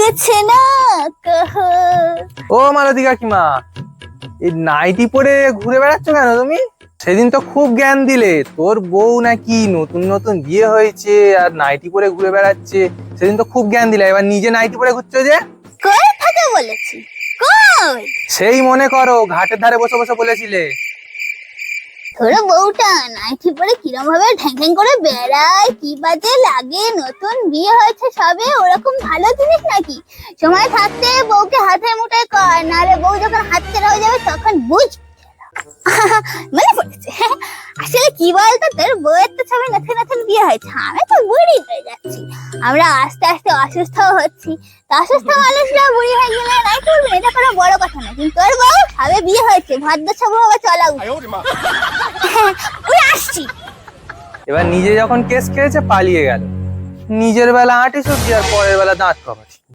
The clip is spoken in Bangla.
कुछ ना कहो। ও মালতী কাকিমা, এই নাইটি পরে ঘুরে বেড়াচ্ছ কেন তুমি? সেদিন তো খুব জ্ঞান দিলে তোর বউ নাকি নতুন নতুন বিয়ে হয়েছে আর নাইটি পরে ঘুরে বেড়াচ্ছে। সেদিন তো খুব জ্ঞান দিলে, এবার নিজে নাইটি পরে ঘুরছো যে? কই থেকে বলেছি? কই? সেই মনে করো ঘাটের ধারে বসে বসে বলেছিলে। তোর বউটা নাইটি পরে কিরম ভাবে ঢ্যাং ঢ্যাং করে বেড়ায়, কি বাজে লাগে। নতুন বিয়ে হয়েছে সবে, ওরকম ভালো জিনিস নাকি? সময় থাকতে বউকে হাতে মুঠে কর, নাহলে বউ যখন হাতছাড়া হয়ে যাবে তখন বুঝ। মনে পড়েছে, আসলে কি বলতো, তোর বউয়ের তো সবাই নতুন নতুন বিয়ে হয়েছে, আমি তো বুড়ি হয়ে যাচ্ছি। আমরা আস্তে আস্তে অসুস্থ হচ্ছি। তো অসুস্থ মানুষরা বুড়ি হয়ে গেলে নাই করবে, এটা কোনো বড় কথা না। কিন্তু তোর বউ সবে বিয়ে হয়েছে, ভদ্র সভ্যভাবে চলা উচিত। ওই আসছি। এবার নিজে যখন কেস খেয়েছে পালিয়ে গেল। নিজের বেলা আঁটি সবজি আর পরের বেলা দাঁত কমাচ্ছি।